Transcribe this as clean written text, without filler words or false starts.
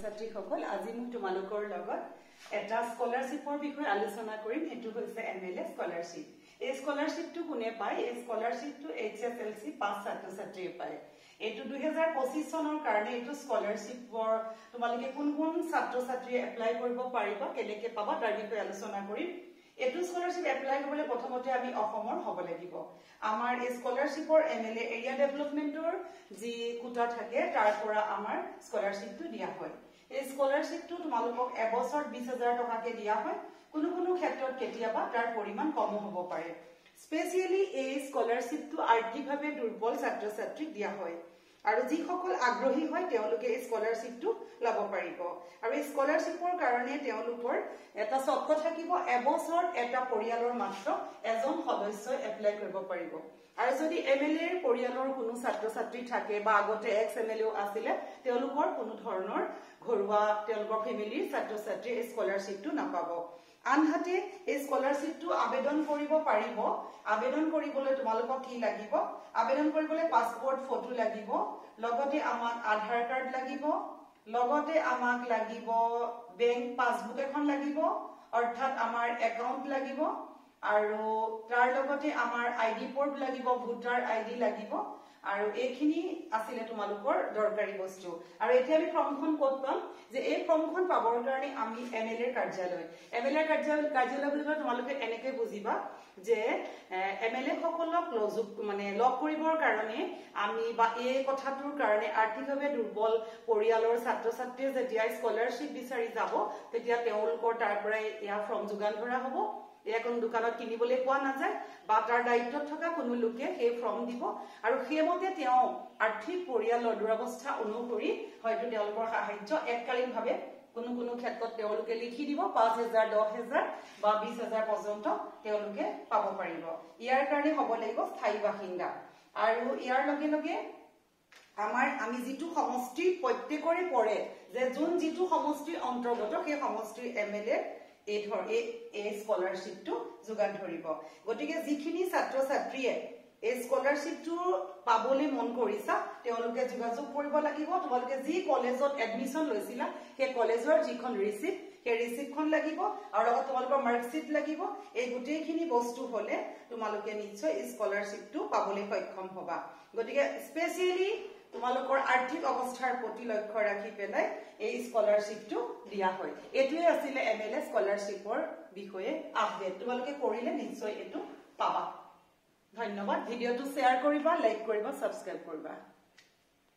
ছাত্ৰী সকল আজি মই তোমালোকৰ লগত এটা স্কলাৰশিপৰ বিষয়ে আলোচনা কৰিম এটো হৈছে এমএলএ স্কলাৰশিপ এই স্কলাৰশিপটো কোনে পায় এই স্কলাৰশিপটো এইচএসএলসি পাস ছাত্ৰ ছাত্ৰীয়ে পায় এটো 2025 চনৰ কাৰণে এটো স্কলাৰশিপৰ তোমালোকে কোন কোন ছাত্ৰ ছাত্ৰীয়ে এপ্লাই কৰিব পাৰিবা কেনেকে পাবা তাৰ বিষয়ে আলোচনা কৰিম এটো স্কলাৰশিপ এপ্লাই কৰিবলৈ প্ৰথমতে আমি অসমৰ হ'ব লাগিব আমাৰ এই স্কলাৰশিপৰ এমএলএ এৰিয়া ডেভেলপমেন্টৰ যি কোটা থাকে তাৰ পৰা আমাৰ স্কলাৰশিপটো দিয়া হয় এই স্কলাৰশিপটো তোমালোকক এবছৰ 20000 টকাকে দিয়া হয় কোনো কোনো ক্ষেত্ৰত কেতিয়াবা তাৰ পৰিমাণ কম হ'ব পাৰে স্পেশালি এই স্কলাৰশিপটো আৰ্থিকভাৱে দুৰ্বল ছাত্ৰ ছাত্ৰীক দিয়া হয় আৰু যি সকল আগ্ৰহী হয় তেওঁলোকে এই স্কলাৰশিপটো লাভ পাৰিব আৰু এই স্কলাৰশিপৰ কাৰণে তেওঁলোকৰ এটা চৰ্ত থাকিব এবছৰ এটা পৰিয়ালৰ মাত্ৰ এজন সদস্যই এপ্লাই কৰিব পাৰিব আৰু যদি এমএলএৰ পৰিয়ালৰ কোনো ছাত্ৰ ছাত্ৰী থাকে বা আগতে এক্স এমএলএও আছিল তেওঁলোকৰ কোনো ধৰণৰ ঘৰুৱা তেওঁলোকৰ ফেমিলিৰ ছাত্ৰ ছাত্ৰী এই স্কলাৰশিপটো নাপাব আনহাতে এই স্কলাৰশিপটো আবেদন কৰিব পাৰিব আবেদন কৰিবলৈ তোমালোকক কি লাগিব আবেদন কৰিবলৈ পাসপোৰ্ট ফটো লাগিব লগতে আমাক আধাৰ কাৰ্ড লাগিব লগতে আমাক লাগিব বেংক পাসবুক এখন লাগিব অৰ্থাৎ আমাৰ একাউন্ট লাগিব আৰু তাৰ লগতে আমাৰ আইডি পোৰ্ট লাগিব ভোটাৰ আইডি লাগিব আৰু এইখিনি আছিল তোমালোকৰ দৰকাৰী বস্তু আৰু এতিয়া আমি ফৰ্মখন ক'ত পাম যে এই ফৰ্মখন পাবৰ কাৰণে আমি এমএলএৰ কাৰ্যালয় বুলি তোমালোকে এনেকৈ বুজিবা যে এমএলএ সকলক লগ কৰিবৰ কাৰণে আমি বা এই কথাটোৰ কাৰণে আৰ্থিকভাৱে দুৰ্বল পৰিয়ালৰ ছাত্ৰ ছাত্ৰীয়ে যেতিয়া স্কলাৰশিপ বিচাৰি যাব তেতিয়া তেওঁলোকৰ তাৰ পৰা এয়া ফৰ্ম যোগান ধৰা হ'ব এয়া কোন দোকানত কিনিবলৈ পোৱা নাযায় বা তাৰ দায়িত্বত থকা কোনো লোকে সেই ফৰ্ম দিব আৰু সেইমতে তেওঁ আৰ্থিক পৰিয়ালৰ দুৰৱস্থা অনুসৰি হয়তো তেওঁলোকৰ সাহায্য এককালীনভাৱে কোনো কোনো ক্ষেত্ৰত তেওঁলোকে লিখি দিব 5000 10000 বা 20000 পৰ্যন্ত তেওঁলোকে পাব পাৰিব ইয়াৰ কাৰণে হ'ব লাগিব স্থায়ী বাসিন্দা আৰু ইয়াৰ লগে লগে আমি যেটো সমষ্টি প্ৰত্যেকৰে পৰে যে যোন যেটো সমষ্টিৰ অন্তৰ্গত সেই সমষ্টিৰ এমএলএ এই স্কলাৰশিপটো যোগান ধৰিব গতিকে যিখিনি ছাত্ৰ ছাত্ৰীয়ে এই স্কলাৰশিপটো পাবলৈ মন কৰিছা তেওঁলোকে যোগাযোগ কৰিব লাগিব তোমালোকে যি কলেজত এডমিশন লৈছিলা সেই কলেজৰ যিখন ৰিসিপ্ট সেই ৰিসিপ্টখন লাগিব আৰু লগত তোমালোকৰ মাৰ্কশিট লাগিব এই গোটেইখিনি বস্তু হলে তোমালোকে নিশ্চয় এই স্কলাৰশিপটো পাবলৈ সক্ষম হ'বা গতিকে স্পেশালি তোমালোকৰ আৰ্থিক অৱস্থাৰ প্ৰতি লক্ষ্য ৰাখি পেলাই এই স্কলাৰশিপটো দিয়া হয় এটোৱে আছিল এমএলএ স্কলাৰশিপৰ বিষয়ে আপডেট তোমালোকে কৰিলে নিশ্চয় এটো পাবা ধন্যবাদ ভিডিওটো শেয়াৰ কৰিবা লাইক কৰিবা সাবস্ক্ৰাইব কৰিবা